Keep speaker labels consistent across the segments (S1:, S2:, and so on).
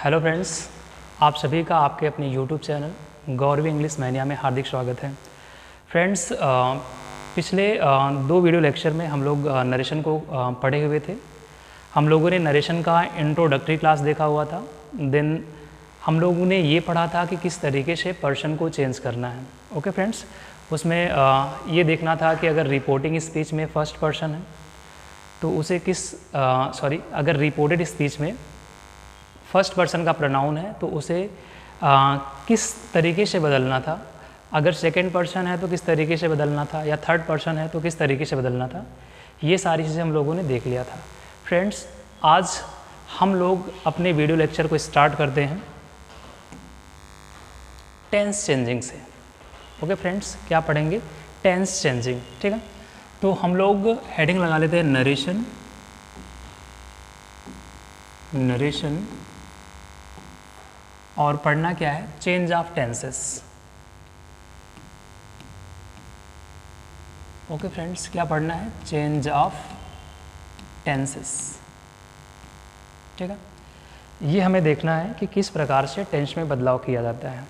S1: Hello friends, आप सभी का आपके अपने YouTube channel Gauravi English mania में हार्दिक स्वागत है। फ्रेंड्स, पिछले दो वीडियो लेक्चर में हम लोग नरेशन को पढ़े हुए थे। हम लोगों ने नरेशन का इंट्रोडक्टरी क्लास देखा हुआ था। देन हम लोगों ने ये पढ़ा था कि किस तरीके से पर्सन को चेंज करना है। ओके फ्रेंड्स, उसमें ये देखना था कि अगर रिपोर्टिंग स्पीच में फर्स्ट पर्सन है तो उसे अगर रिपोर्टेड स्पीच में फर्स्ट पर्सन का प्रोनाउन है तो उसे किस तरीके से बदलना था, अगर सेकंड पर्सन है तो किस तरीके से बदलना था, या थर्ड पर्सन है तो किस तरीके से बदलना था। ये सारी चीज़ें हम लोगों ने देख लिया था। फ्रेंड्स, आज हम लोग अपने वीडियो लेक्चर को स्टार्ट करते हैं टेंस चेंजिंग से। ओके फ्रेंड्स, क्या पढ़ेंगे? Tense changing. ठीक है, तो हम लोग हेडिंग लगा लेते हैं नरेशन और पढ़ना क्या है? Change of tenses. Okay friends, क्या पढ़ना है? Change of tenses. ठीक है, ये हमें देखना है कि किस प्रकार से टेंस में बदलाव किया जाता है।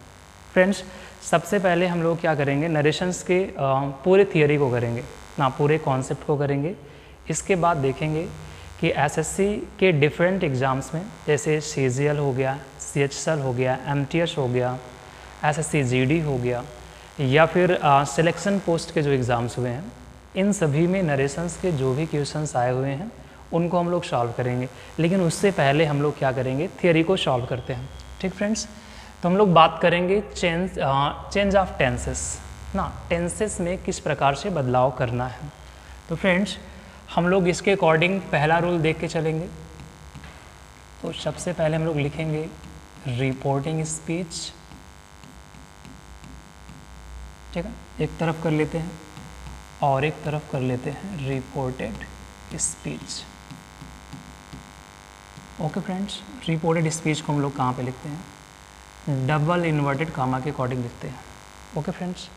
S1: फ्रेंड्स, सबसे पहले हम लोग क्या करेंगे? नरेशंस के पूरे थियरी को करेंगे ना, पूरे कॉन्सेप्ट को करेंगे। इसके बाद देखेंगे कि एसएससी के डिफरेंट एग्ज़ाम्स में, जैसे सीजीएल हो गया, सीएचएसएल हो गया, एमटीएस हो गया, एसएससी जीडी हो गया, या फिर सिलेक्शन पोस्ट के जो एग्ज़ाम्स हुए हैं, इन सभी में नरेशंस के जो भी क्वेश्चंस आए हुए हैं उनको हम लोग सॉल्व करेंगे। लेकिन उससे पहले हम लोग क्या करेंगे? थियरी को सॉल्व करते हैं। ठीक फ्रेंड्स, तो हम लोग बात करेंगे चेंज ऑफ टेंसेस ना, टेंसेस में किस प्रकार से बदलाव करना है। तो फ्रेंड्स, हम लोग इसके अकॉर्डिंग पहला रूल देख के चलेंगे। तो सबसे पहले हम लोग लिखेंगे रिपोर्टिंग स्पीच। ठीक है, एक तरफ कर लेते हैं और एक तरफ कर लेते हैं reported speech. Okay friends, reported speech को हम लोग कहाँ पे लिखते हैं? डबल इन्वर्टेड कामा के अकॉर्डिंग लिखते हैं। ओके फ्रेंड्स,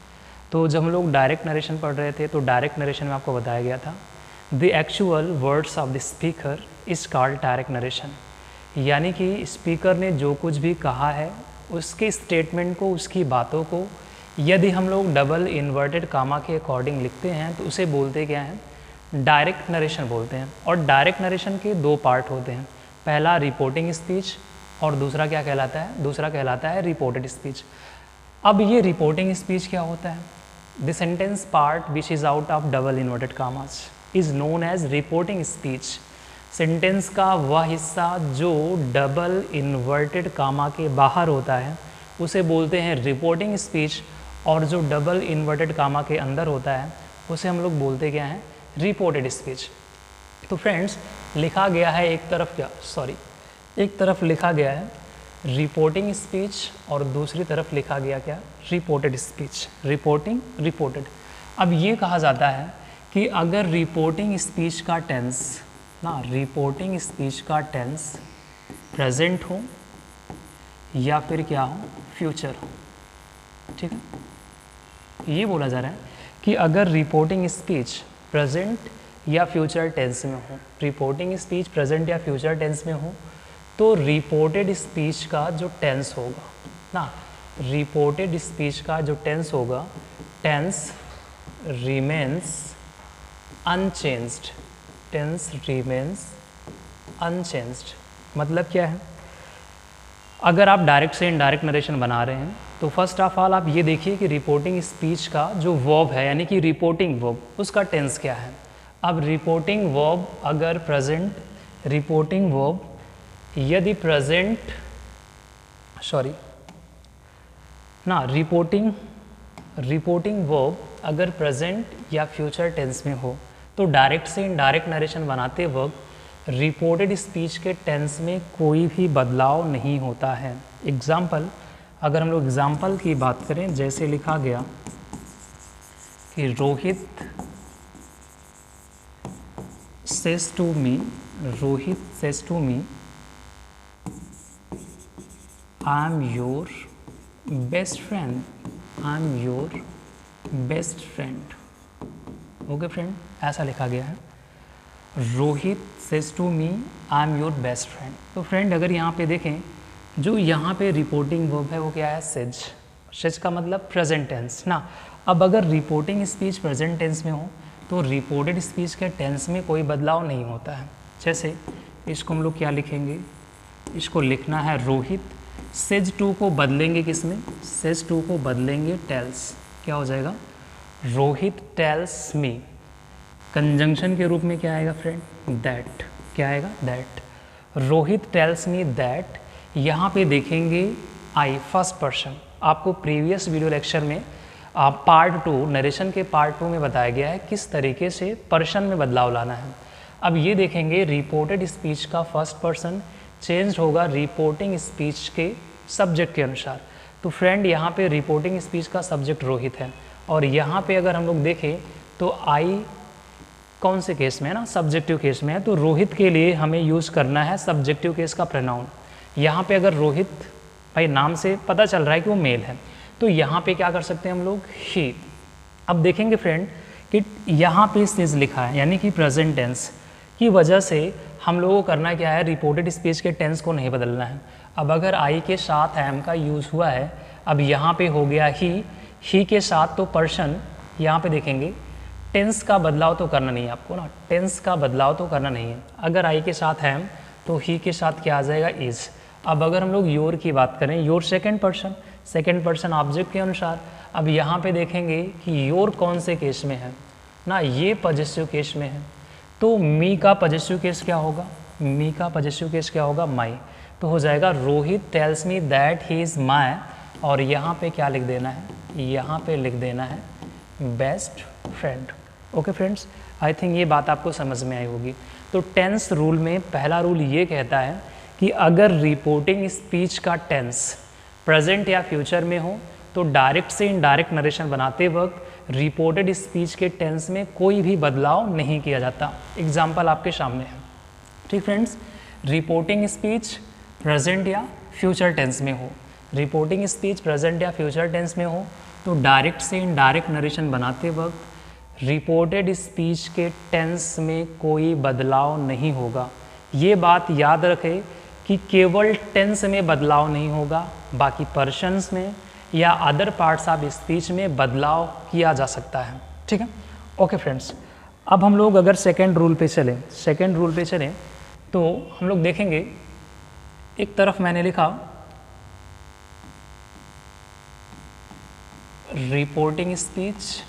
S1: तो जब हम लोग डायरेक्ट नरेशन पढ़ रहे थे तो डायरेक्ट नरेशन में आपको बताया गया था the actual words of the speaker is called direct narration. यानी कि स्पीकर ने जो कुछ भी कहा है उसके स्टेटमेंट को, उसकी बातों को यदि हम लोग डबल इन्वर्टेड कामा के अकॉर्डिंग लिखते हैं तो उसे बोलते क्या हैं? डायरेक्ट नरेशन बोलते हैं। और डायरेक्ट नरेशन के दो पार्ट होते हैं, पहला रिपोर्टिंग स्पीच और दूसरा क्या कहलाता है? दूसरा कहलाता है रिपोर्टेड स्पीच। अब ये रिपोर्टिंग स्पीच क्या होता है? The sentence part which is out of double inverted commas is known as reporting speech. Sentence का वह हिस्सा जो डबल इन्वर्टेड कामा के बाहर होता है उसे बोलते हैं रिपोर्टिंग स्पीच, और जो डबल इन्वर्टेड कामा के अंदर होता है उसे हम लोग बोलते क्या हैं? Reported speech. तो फ्रेंड्स, लिखा गया है एक तरफ लिखा गया है रिपोर्टिंग स्पीच और दूसरी तरफ लिखा गया क्या? Reported speech. Reporting, reported. अब ये कहा जाता है कि अगर रिपोर्टिंग स्पीच का टेंस रिपोर्टिंग स्पीच का टेंस प्रेजेंट हो या फिर क्या हो? फ्यूचर हो। ठीक है, ये बोला जा रहा है कि अगर रिपोर्टिंग स्पीच प्रेजेंट या फ्यूचर टेंस में हो, रिपोर्टिंग स्पीच प्रेजेंट या फ्यूचर टेंस में हो तो रिपोर्टेड स्पीच का जो टेंस होगा ना, रिपोर्टेड स्पीच का जो टेंस होगा, tense remains unchanged. Tense remains unchanged मतलब क्या है? अगर आप डायरेक्ट से इनडायरेक्ट नरेशन बना रहे हैं तो फर्स्ट ऑफ ऑल आप ये देखिए कि रिपोर्टिंग स्पीच का जो वर्ब है, यानी कि रिपोर्टिंग वर्ब, उसका टेंस क्या है। अब रिपोर्टिंग वर्ब अगर प्रेजेंट, रिपोर्टिंग वर्ब यदि प्रेजेंट रिपोर्टिंग वर्ब अगर प्रेजेंट या फ्यूचर टेंस में हो तो डायरेक्ट से इनडायरेक्ट नरेशन बनाते वक्त रिपोर्टेड स्पीच के टेंस में कोई भी बदलाव नहीं होता है। एग्जाम्पल, अगर हम लोग एग्जाम्पल की बात करें, जैसे लिखा गया कि Rohit says to me I am your best friend. Okay friend, ऐसा लिखा गया है। Rohit says to me I am your best friend. तो फ्रेंड, अगर यहाँ पे देखें जो यहाँ पे रिपोर्टिंग वर्ब है वो क्या है, सेज। सेज का मतलब प्रेजेंट टेंस ना। अब अगर रिपोर्टिंग स्पीच प्रेजेंट टेंस में हो तो रिपोर्टेड स्पीच के टेंस में कोई बदलाव नहीं होता है। जैसे इसको हम लोग क्या लिखेंगे, इसको लिखना है रोहित सेज टू को बदलेंगे किस में, सेज टू को बदलेंगे टेल्स, क्या हो जाएगा, रोहित टेल्स मी। कंजंक्शन के रूप में क्या आएगा फ्रेंड, दैट, क्या आएगा, that. Rohit tells me that, यहाँ पे देखेंगे आई फर्स्ट पर्सन। आपको प्रीवियस वीडियो लेक्चर में पार्ट 2 नरेशन के पार्ट 2 में बताया गया है किस तरीके से पर्सन में बदलाव लाना है। अब ये देखेंगे रिपोर्टेड स्पीच का फर्स्ट पर्सन चेंज होगा रिपोर्टिंग स्पीच के सब्जेक्ट के अनुसार। तो फ्रेंड यहाँ पे रिपोर्टिंग स्पीच का सब्जेक्ट रोहित है और यहाँ पे अगर हम लोग देखें तो आई कौन से केस में है ना, सब्जेक्टिव केस में है। तो रोहित के लिए हमें यूज़ करना है सब्जेक्टिव केस का प्रोनाउन। यहाँ पे अगर रोहित भाई नाम से पता चल रहा है कि वो मेल है तो यहाँ पे क्या कर सकते हैं हम लोग, ही। अब देखेंगे फ्रेंड कि यहाँ पे सेज लिखा है यानी कि प्रेजेंट टेंस की वजह से हम लोगों को करना क्या है, रिपोर्टेड स्पीच के टेंस को नहीं बदलना है। अब अगर आई के साथ एम का यूज़ हुआ है, अब यहाँ पे हो गया ही के साथ तो पर्सन, यहाँ पे देखेंगे टेंस का बदलाव तो करना नहीं है आपको ना, टेंस का बदलाव तो करना नहीं है। अगर आई के साथ एम तो ही के साथ क्या आ जाएगा, इज़। अब अगर हम लोग योर की बात करें, योर सेकेंड पर्सन ऑब्जेक्ट के अनुसार। अब यहाँ पे देखेंगे कि योर कौन से केस में है ना, ये पॉजेसिव केस में है। तो मी का पॉजेसिव केस क्या होगा, मी का पॉजेसिव केस क्या होगा, माई। तो हो जाएगा Rohit tells me that he is my, और यहाँ पे क्या लिख देना है, यहाँ पे लिख देना है best friend. Okay friends, I think ये बात आपको समझ में आई होगी। तो टेंस रूल में पहला रूल ये कहता है कि अगर रिपोर्टिंग स्पीच का टेंस प्रेजेंट या फ्यूचर में हो तो डायरेक्ट से इनडायरेक्ट नरेशन बनाते वक्त रिपोर्टेड स्पीच के टेंस में कोई भी बदलाव नहीं किया जाता। एग्जाम्पल आपके सामने है, ठीक फ्रेंड्स। रिपोर्टिंग स्पीच प्रेजेंट या फ्यूचर टेंस में हो, रिपोर्टिंग स्पीच प्रेजेंट या फ्यूचर टेंस में हो तो डायरेक्ट से इनडायरेक्ट नरेशन बनाते वक्त रिपोर्टेड स्पीच के टेंस में कोई बदलाव नहीं होगा। ये बात याद रखें कि केवल टेंस में बदलाव नहीं होगा, बाकी पर्सन्स में या अदर पार्ट्स ऑफ स्पीच में बदलाव किया जा सकता है, ठीक है। ओके फ्रेंड्स, अब हम लोग अगर सेकेंड रूल पे चलें तो हम लोग देखेंगे, एक तरफ मैंने लिखा रिपोर्टिंग स्पीच,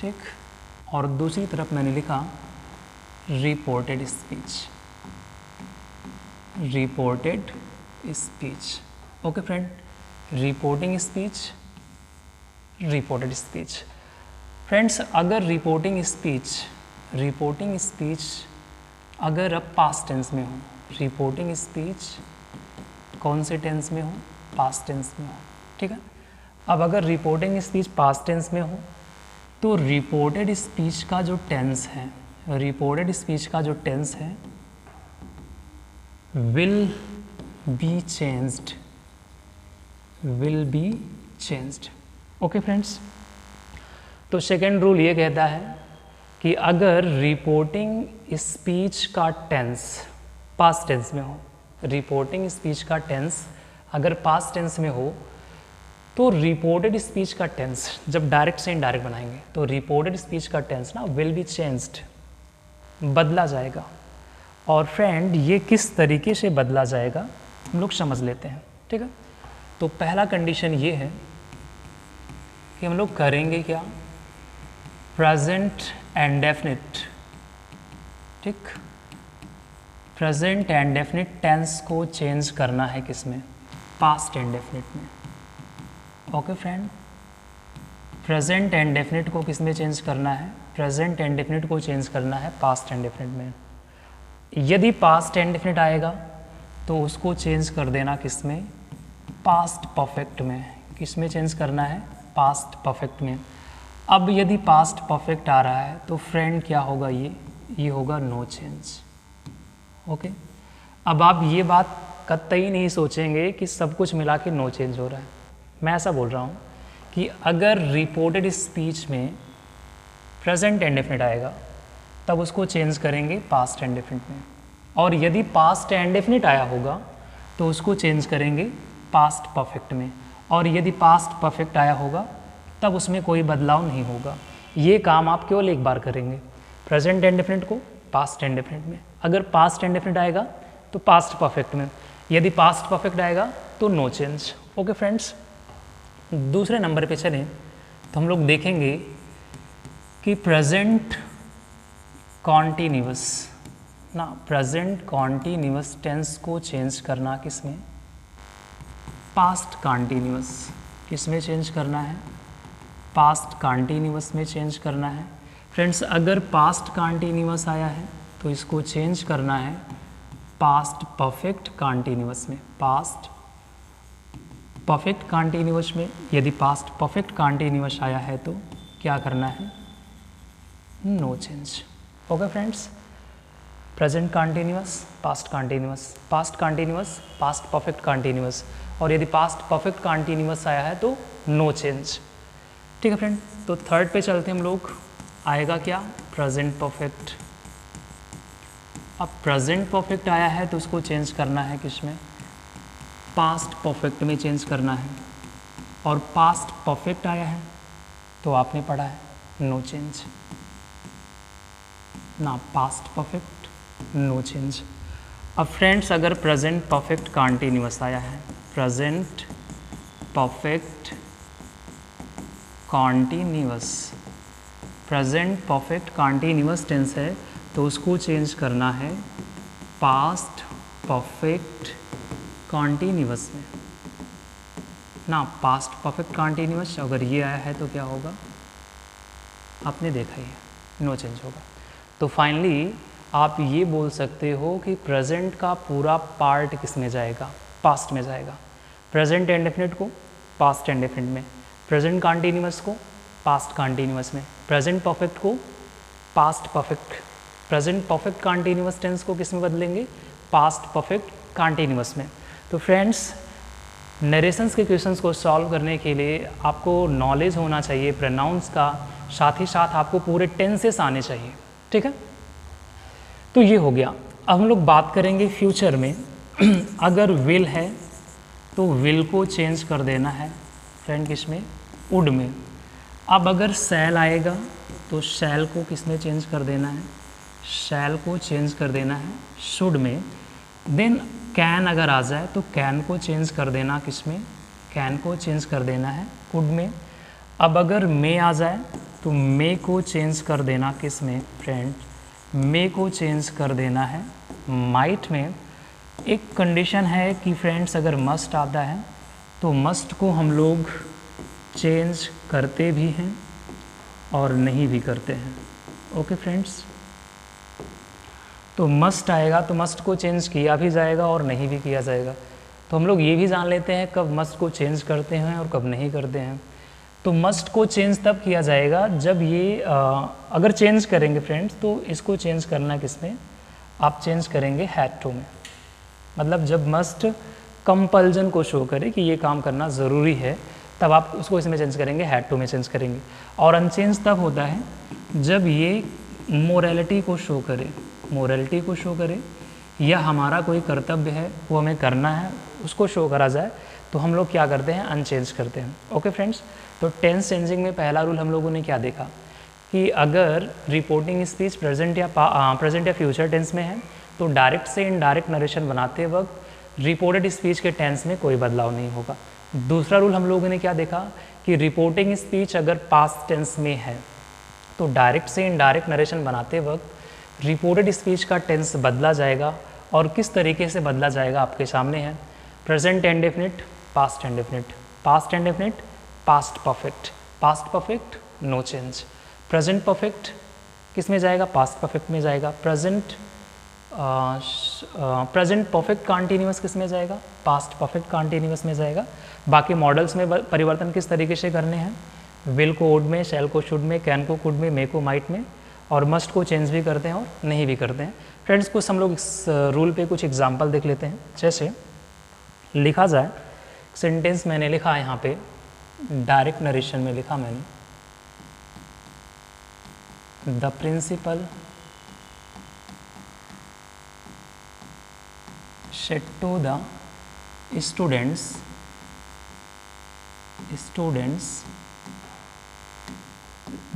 S1: ठीक, और दूसरी तरफ मैंने लिखा reported speech. Okay friend, reporting speech, reported speech. Friends, अगर रिपोर्टिंग स्पीच अगर अब पास्ट टेंस में हो, रिपोर्टिंग स्पीच कौन से टेंस में हो, पास्ट टेंस में हो, ठीक है। अब अगर रिपोर्टिंग स्पीच पास्ट टेंस में हो तो रिपोर्टेड स्पीच का जो टेंस है, रिपोर्टेड स्पीच का जो टेंस है will be changed. Okay friends, तो सेकेंड रूल ये कहता है कि अगर रिपोर्टिंग स्पीच का टेंस पास्ट टेंस में हो, रिपोर्टिंग स्पीच का टेंस अगर पास्ट टेंस में हो तो रिपोर्टेड स्पीच का टेंस जब डायरेक्ट से इनडायरेक्ट बनाएंगे तो रिपोर्टेड स्पीच का टेंस ना विल बी चेंज्ड, बदला जाएगा। और फ्रेंड, ये किस तरीके से बदला जाएगा हम लोग समझ लेते हैं, ठीक है। तो पहला कंडीशन ये है कि हम लोग करेंगे क्या, प्रेजेंट एंड डेफिनिट, ठीक, प्रेजेंट एंड डेफिनिट टेंस को चेंज करना है किसमें, पास्ट एंड डेफिनिट में। Okay friend, present and definite को किस में चेंज करना है, प्रेजेंट एंड डेफिनिट को चेंज करना है पास्ट एंड डेफिनिट में। यदि पास्ट एंड डेफिनिट आएगा तो उसको चेंज कर देना किस में, पास्ट परफेक्ट में। किस में चेंज करना है, पास्ट परफेक्ट में। अब यदि पास्ट परफेक्ट आ रहा है तो फ्रेंड क्या होगा, ये होगा नो चेंज। ओके, अब आप ये बात कतई नहीं सोचेंगे कि सब कुछ मिला के नो चेंज हो रहा है। मैं ऐसा बोल रहा हूँ कि अगर रिपोर्टेड स्पीच में प्रेजेंट एंड डेफिनिट आएगा तब उसको चेंज करेंगे पास्ट एंड डेफिनिट में। और यदि पास्ट इंडेफिनिट आया होगा तो उसको चेंज करेंगे पास्ट परफेक्ट में, और यदि पास्ट परफेक्ट आया होगा तब उसमें कोई बदलाव नहीं होगा। ये काम आप केवल एक बार करेंगे, प्रेजेंट इंडेफिनिट को पास्ट इंडेफिनिट में। अगर पास्ट इंडेफिनिट आएगा तो पास्ट परफेक्ट में, यदि पास्ट परफेक्ट आएगा तो नो चेंज। ओके फ्रेंड्स, दूसरे नंबर पे चलें तो हम लोग देखेंगे कि प्रेजेंट कॉन्टिन्यूअस ना, प्रेजेंट कॉन्टिन्यूअस टेंस को चेंज करना किसमें, पास्ट कॉन्टिन्यूअस। किसमें चेंज करना है, पास्ट कॉन्टिन्यूअस में चेंज करना है। फ्रेंड्स, अगर पास्ट कॉन्टिन्यूअस आया है तो इसको चेंज करना है पास्ट परफेक्ट कॉन्टिन्यूअस में, पास्ट परफेक्ट कॉन्टिन्यूअस में। यदि पास्ट परफेक्ट कॉन्टिन्यूअस आया है तो क्या करना है, no change. Okay friends, present continuous, past continuous, past continuous, past perfect continuous, और यदि पास्ट परफेक्ट कॉन्टिन्यूअस आया है तो नो चेंज। ठीक है फ्रेंड, तो थर्ड पे चलते हैं हम लोग। आएगा क्या, प्रेजेंट परफेक्ट। अब प्रेजेंट परफेक्ट आया है तो उसको चेंज करना है किसमें, पास्ट परफेक्ट में चेंज करना है, और पास्ट परफेक्ट आया है तो आपने पढ़ा है नो चेंज ना, पास्ट परफेक्ट नो चेंज। अब फ्रेंड्स, अगर प्रेजेंट परफेक्ट कॉन्टिन्यूअस आया है, present perfect continuous, present perfect continuous tense है तो उसको चेंज करना है पास्ट परफेक्ट कॉन्टिन्यूअस में ना, पास्ट परफेक्ट कॉन्टिन्यूअस। अगर ये आया है तो क्या होगा, आपने देखा ही है, नो चेंज होगा। तो फाइनली आप ये बोल सकते हो कि प्रेजेंट का पूरा पार्ट किस में जाएगा, पास्ट में जाएगा। प्रेजेंट इंडेफिनिट को पास्ट इंडेफिनिट में, प्रेजेंट कॉन्टिन्यूअस को पास्ट कॉन्टिन्यूअस में, प्रेजेंट परफेक्ट को past perfect, present perfect continuous tense को किस में बदलेंगे, पास्ट परफेक्ट कॉन्टिन्यूअस में। तो फ्रेंड्स, नरेशंस के क्वेश्चंस को सॉल्व करने के लिए आपको नॉलेज होना चाहिए प्रोनाउंस का, साथ ही साथ आपको पूरे टेंसेस आने चाहिए। ठीक है, तो ये हो गया। अब हम लोग बात करेंगे फ्यूचर में। अगर विल है तो विल को चेंज कर देना है फ्रेंड किसमें, वुड में। अब अगर शैल आएगा तो शैल को किस में चेंज कर देना है, शैल को चेंज कर देना है शुड में। देन कैन अगर आ जाए तो कैन को चेंज कर देना किस में, कैन को चेंज कर देना है कुड में। अब अगर मे आ जाए तो मे को चेंज कर देना किस में फ्रेंड, मे को चेंज कर देना है माइट में। एक कंडीशन है कि फ्रेंड्स, अगर मस्ट आता है तो मस्ट को हम लोग चेंज करते भी हैं और नहीं भी करते हैं। ओके फ्रेंड्स, तो मस्ट आएगा तो मस्ट को चेंज किया भी जाएगा और नहीं भी किया जाएगा। तो हम लोग ये भी जान लेते हैं कब मस्ट को चेंज करते हैं और कब नहीं करते हैं। तो मस्ट को चेंज तब किया जाएगा जब ये अगर चेंज करेंगे फ्रेंड्स तो इसको चेंज करना किसमें, आप चेंज करेंगे हैड टू में। मतलब जब मस्ट कंपल्जन को शो करे कि ये काम करना ज़रूरी है तब आप उसको इसमें चेंज करेंगे, हैड टू में चेंज करेंगे। और अनचेंज तब होता है जब ये मोरालिटी को शो करे, मोरालिटी को शो करे या हमारा कोई कर्तव्य है वो हमें करना है उसको शो करा जाए तो हम लोग क्या करते हैं, अनचेंज करते हैं। ओके फ्रेंड्स, तो टेंस चेंजिंग में पहला रूल हम लोगों ने क्या देखा कि अगर रिपोर्टिंग स्पीच प्रेजेंट या फ्यूचर टेंस में है तो डायरेक्ट से इनडायरेक्ट नरेशन बनाते वक्त रिपोर्टेड स्पीच के टेंस में कोई बदलाव नहीं होगा। दूसरा रूल हम लोगों ने क्या देखा कि रिपोर्टिंग स्पीच अगर पास्ट टेंस में है तो डायरेक्ट से इनडायरेक्ट नरेशन बनाते वक्त रिपोर्टेड स्पीच का टेंस बदला जाएगा। और किस तरीके से बदला जाएगा आपके सामने है, present indefinite, past indefinite, past indefinite, past perfect, past perfect no change, present perfect किस में जाएगा, पास्ट परफेक्ट में जाएगा, प्रेजेंट परफेक्ट कॉन्टिन्यूअस किस में जाएगा, पास्ट परफेक्ट कॉन्टिन्यूअस में जाएगा। बाकी मॉडल्स में परिवर्तन किस तरीके से करने हैं, विल को वुड में, शैल को शुड में, कैन को कुड में, मे को माइट में, और मस्ट को चेंज भी करते हैं और नहीं भी करते हैं। फ्रेंड्स, कुछ हम लोग इस रूल पे कुछ एग्जांपल देख लेते हैं। जैसे लिखा जाए, सेंटेंस मैंने लिखा है यहाँ पे, डायरेक्ट नरेशन में लिखा मैंने, the principal said to the students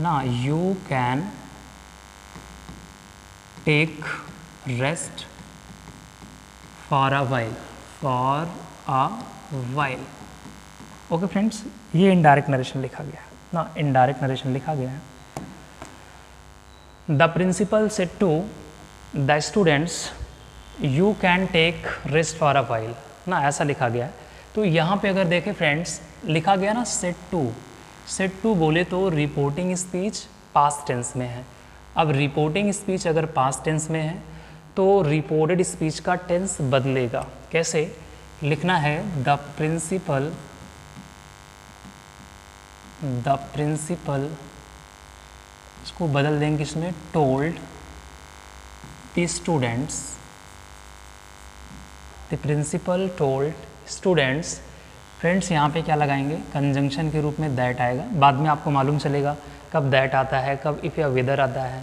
S1: ना you can take rest for a while. Okay friends, ये इनडायरेक्ट नरेशन लिखा गया है ना, इनडायरेक्ट नरेशन लिखा गया है। The principal said to the students you can take rest for a while ना, ऐसा लिखा गया है। तो यहाँ पे अगर देखें फ्रेंड्स, लिखा गया ना सेड टू बोले तो रिपोर्टिंग स्पीच पास्ट टेंस में है। अब रिपोर्टिंग स्पीच अगर पास्ट टेंस में है तो रिपोर्टेड स्पीच का टेंस बदलेगा। कैसे लिखना है? द प्रिंसिपल इसको बदल देंगे किसमें? Told the students, the principal told students. Friends यहाँ पे क्या लगाएंगे? कंजंक्शन के रूप में दैट आएगा। बाद में आपको मालूम चलेगा कब दैट आता है, कब इफ़ या वेदर आता है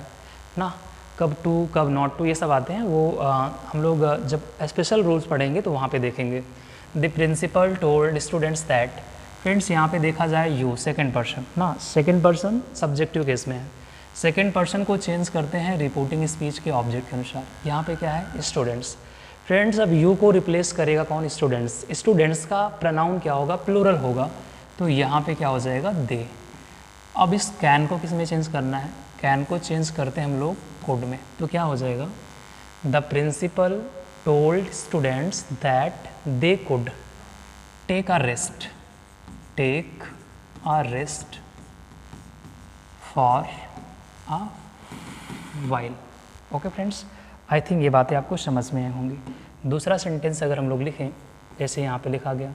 S1: ना, कब टू कब नॉट टू, ये सब आते हैं। वो हम लोग जब स्पेशल रूल्स पढ़ेंगे तो वहाँ पे देखेंगे। The principal told students that. Friends यहाँ पे देखा जाए यू सेकेंड पर्सन ना, सेकेंड पर्सन सब्जेक्टिव केस में है। सेकेंड पर्सन को चेंज करते हैं रिपोर्टिंग स्पीच के ऑब्जेक्ट के अनुसार। यहाँ पे क्या है? स्टूडेंट्स। फ्रेंड्स अब यू को रिप्लेस करेगा कौन? स्टूडेंट्स। स्टूडेंट्स का प्रोनाउन क्या होगा? प्लूरल होगा, तो यहाँ पे क्या हो जाएगा? दे। अब इस कैन को किस में चेंज करना है? कैन को चेंज करते हैं हम लोग कोड में, तो क्या हो जाएगा? The principal told students that they could take a rest for a while. Okay friends, I think ये बातें आपको समझ में आई होंगी। दूसरा सेंटेंस अगर हम लोग लिखें, जैसे यहाँ पे लिखा गया,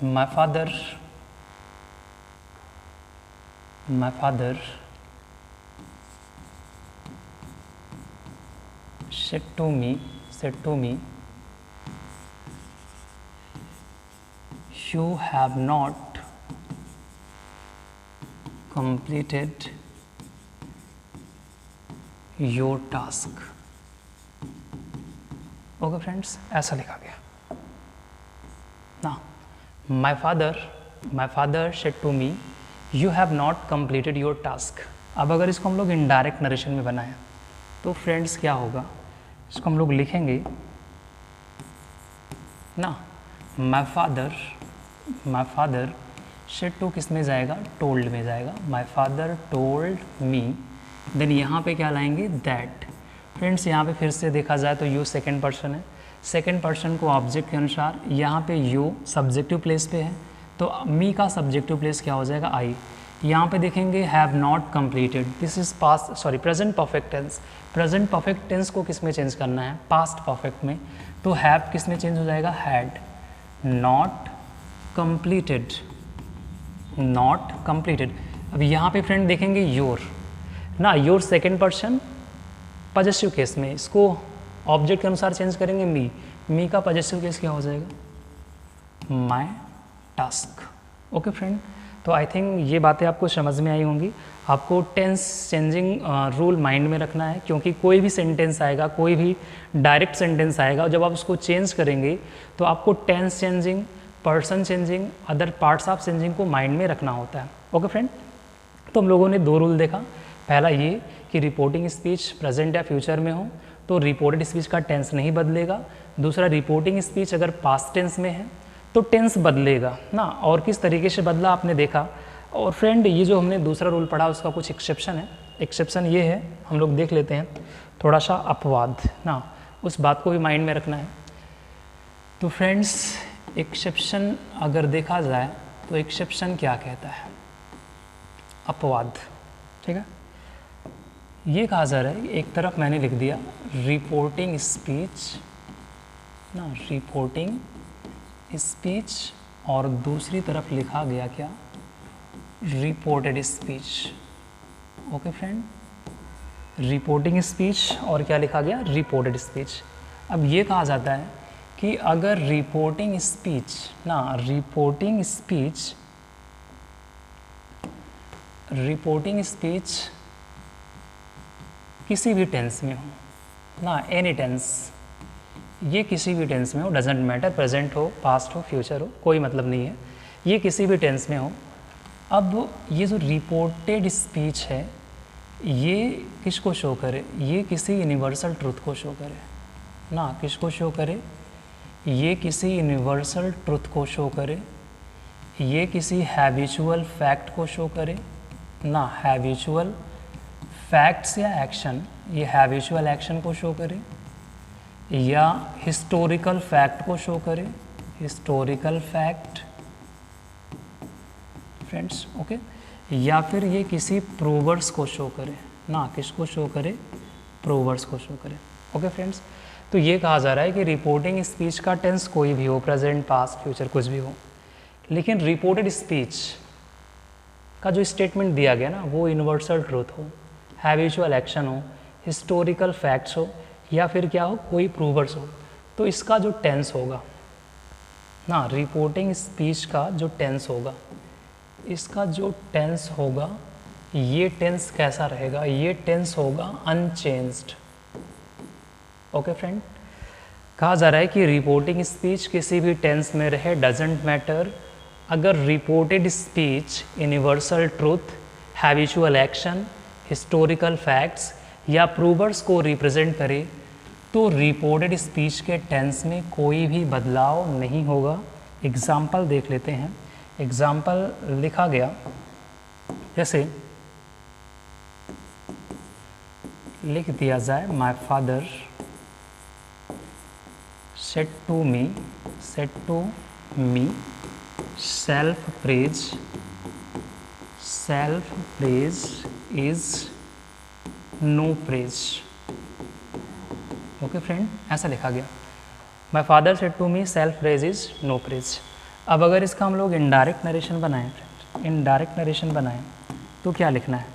S1: My father said to me, you have not completed your task. Okay friends, ऐसा लिखा गया ना। My father said to me, you have not completed your task. अब अगर इसको हम लोग इनडायरेक्ट नरेशन में बनाएं तो फ्रेंड्स क्या होगा? इसको हम लोग लिखेंगे ना, my father said to किस में जाएगा? told में जाएगा। my father told me, then यहाँ पे क्या लाएंगे? that। फ्रेंड्स यहाँ पे फिर से देखा जाए तो you सेकेंड पर्सन है, सेकेंड पर्सन को ऑब्जेक्ट के अनुसार, यहाँ पे यू सब्जेक्टिव प्लेस पे है, तो मी का सब्जेक्टिव प्लेस क्या हो जाएगा? आई। यहाँ पे देखेंगे have not completed, this is present perfect tense. Present perfect tense को किस में चेंज करना है? पास्ट परफेक्ट में, तो हैव किस में चेंज हो जाएगा? हैड। Not completed. अब यहाँ पे फ्रेंड देखेंगे योर ना, your second person possessive case में, इसको ऑब्जेक्ट के अनुसार चेंज करेंगे मी का पॉजेसिव केस क्या हो जाएगा? My task. ओके फ्रेंड, तो आई थिंक ये बातें आपको समझ में आई होंगी। आपको टेंस चेंजिंग रूल माइंड में रखना है, क्योंकि कोई भी सेंटेंस आएगा, कोई भी डायरेक्ट सेंटेंस आएगा, जब आप उसको चेंज करेंगे तो आपको tense changing, person changing, other parts of changing को माइंड में रखना होता है। ओके फ्रेंड, तो हम लोगों ने दो रूल देखा। पहला ये कि रिपोर्टिंग स्पीच प्रेजेंट या फ्यूचर में हो तो रिपोर्टेड स्पीच का टेंस नहीं बदलेगा। दूसरा, रिपोर्टिंग स्पीच अगर पास्ट टेंस में है तो टेंस बदलेगा ना, और किस तरीके से बदला आपने देखा। और फ्रेंड ये जो हमने दूसरा रूल पढ़ा उसका कुछ एक्सेप्शन है। एक्सेप्शन ये है, हम लोग देख लेते हैं थोड़ा सा, अपवाद ना, उस बात को भी माइंड में रखना है। तो फ्रेंड्स एक्सेप्शन अगर देखा जाए तो एक्सेप्शन क्या कहता है? अपवाद। ठीक है, ये कहा जा रहा है, एक तरफ मैंने लिख दिया रिपोर्टिंग स्पीच ना, रिपोर्टिंग स्पीच, और दूसरी तरफ लिखा गया क्या? Reported speech. Okay friend, reporting speech और क्या लिखा गया? Reported speech. अब ये कहा जाता है कि अगर रिपोर्टिंग स्पीच ना, रिपोर्टिंग स्पीच किसी भी टेंस में हो ना, एनी टेंस, ये किसी भी टेंस में हो, डजेंट मैटर, प्रेजेंट हो, पास्ट हो, फ्यूचर हो, कोई मतलब नहीं है, ये किसी भी टेंस में हो। अब ये जो रिपोर्टेड स्पीच है ये किसको शो करे, ये किसी यूनिवर्सल ट्रुथ को शो करे ना, किसको शो करे, ये किसी यूनिवर्सल ट्रुथ को शो करे, ये किसी हैबिचुअल फैक्ट को शो करे ना, हैबिचुअल फैक्ट्स या एक्शन, ये हैबिचुअल एक्शन को शो करे, या हिस्टोरिकल फैक्ट को शो करे, हिस्टोरिकल फैक्ट फ्रेंड्स, ओके, या फिर ये किसी प्रूवर्स को शो करे ना, किसको शो करे, प्रूवर्स को शो करे। ओके फ्रेंड्स, तो ये कहा जा रहा है कि रिपोर्टिंग स्पीच का टेंस कोई भी हो, प्रेजेंट, पास्ट, फ्यूचर, कुछ भी हो, लेकिन रिपोर्टेड स्पीच का जो स्टेटमेंट दिया गया ना वो यूनिवर्सल ट्रूथ हो, हैबिचुअल एक्शन हो, हिस्टोरिकल फैक्ट्स हो, या फिर क्या हो, कोई प्रूवर्स हो, तो इसका जो टेंस होगा ना, रिपोर्टिंग स्पीच का जो टेंस होगा, इसका जो टेंस होगा, ये टेंस कैसा रहेगा, ये टेंस होगा अनचेंज्ड। ओके फ्रेंड, कहा जा रहा है कि रिपोर्टिंग स्पीच किसी भी टेंस में रहे, डजेंट मैटर, अगर reported speech universal truth, habitual action, historical facts या प्रूवर्स को रिप्रेजेंट करे तो रिपोर्टेड स्पीच के टेंस में कोई भी बदलाव नहीं होगा। एग्जाम्पल देख लेते हैं। एग्जाम्पल लिखा गया, जैसे लिख दिया जाए, my father said to me self praise is no praise. Okay friend, ऐसा लिखा गया, my father said to me self praise is no praise. अब अगर इसका हम लोग इनडायरेक्ट नरेशन बनाएं फ्रेंड, इनडायरेक्ट नरेशन बनाएं तो क्या लिखना है,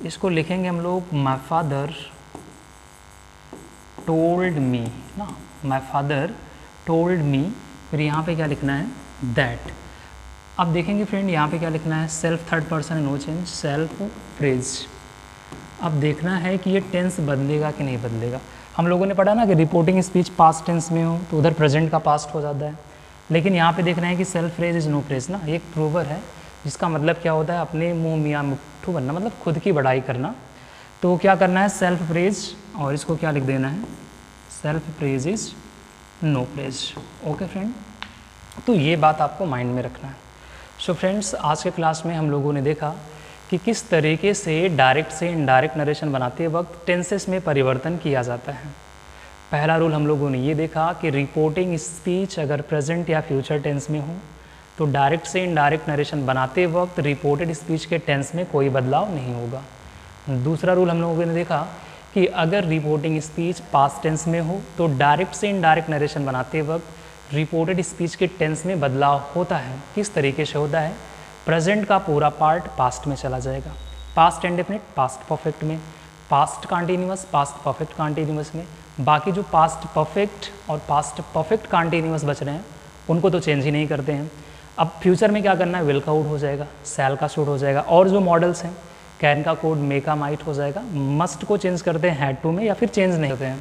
S1: इसको लिखेंगे हम लोग माय फादर टोल्ड मी ना, माय फादर टोल्ड मी, फिर यहाँ पे क्या लिखना है, दैट। अब देखेंगे फ्रेंड यहाँ पे क्या लिखना है, self third person no change, self praise. अब देखना है कि ये टेंस बदलेगा कि नहीं बदलेगा। हम लोगों ने पढ़ा ना कि रिपोर्टिंग स्पीच पास्ट टेंस में हो तो उधर प्रेजेंट का पास्ट हो जाता है, लेकिन यहाँ पे देखना है कि self praise is no praise ना, एक प्रूवर है जिसका मतलब क्या होता है, अपने मुँह मियाँ मिट्ठू बनना, मतलब खुद की बड़ाई करना। तो क्या करना है, सेल्फ प्रेज, और इसको क्या लिख देना है, self praise is no praise. Okay friend, तो ये बात आपको माइंड में रखना है। सो फ्रेंड्स, आज के क्लास में हम लोगों ने देखा कि किस तरीके से डायरेक्ट से इनडायरेक्ट नरेशन बनाते वक्त टेंसेस में परिवर्तन किया जाता है। पहला रूल हम लोगों ने ये देखा कि रिपोर्टिंग स्पीच अगर प्रेजेंट या फ्यूचर टेंस में हो तो डायरेक्ट से इनडायरेक्ट नरेशन बनाते वक्त रिपोर्टेड स्पीच के टेंस में कोई बदलाव नहीं होगा। दूसरा रूल हम लोगों ने देखा कि अगर रिपोर्टिंग स्पीच पास्ट टेंस में हो तो डायरेक्ट से इनडायरेक्ट नरेशन बनाते वक्त रिपोर्टेड स्पीच के टेंस में बदलाव होता है। किस तरीके से होता है, प्रेजेंट का पूरा पार्ट पास्ट में चला जाएगा, पास्ट इंडेफिनिट पास्ट परफेक्ट में, past continuous past perfect continuous में, बाकी जो पास्ट परफेक्ट और पास्ट परफेक्ट कॉन्टिन्यूअस बच रहे हैं उनको तो चेंज ही नहीं करते हैं। अब फ्यूचर में क्या करना है, विल का वुड हो जाएगा, सैल का शुड हो जाएगा, और जो मॉडल्स हैं कैन का कोड, मे का माइट हो जाएगा, मस्ट को चेंज करते हैं हैड टू में या फिर चेंज नहीं करते हैं।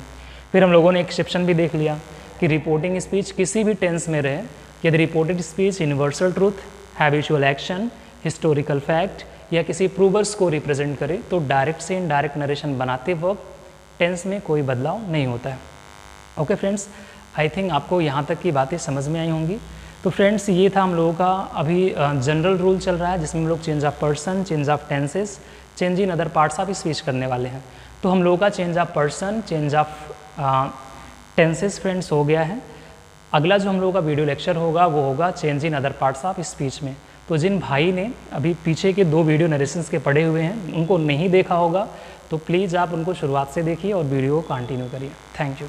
S1: फिर हम लोगों ने एक्सेप्शन भी देख लिया कि रिपोर्टिंग स्पीच किसी भी टेंस में रहे, यदि reported speech universal truth, habitual action, historical fact या किसी प्रूवर्स को रिप्रेजेंट करे तो डायरेक्ट से इनडायरेक्ट नरेशन बनाते वक्त टेंस में कोई बदलाव नहीं होता है। ओके फ्रेंड्स, आई थिंक आपको यहाँ तक की बातें समझ में आई होंगी। तो फ्रेंड्स, ये था हम लोगों का अभी जनरल रूल चल रहा है जिसमें हम लोग change of person, change of tenses, change in other parts of speech करने वाले हैं। तो हम लोगों का change of person, change of tenses friends हो गया है। अगला जो हम लोगों का वीडियो लेक्चर होगा वो होगा change in other parts of speech में। तो जिन भाई ने अभी पीछे के 2 वीडियो नरेशंस के पढ़े हुए हैं उनको नहीं देखा होगा तो प्लीज़ आप उनको शुरुआत से देखिए और वीडियो को कंटिन्यू करिए। Thank you.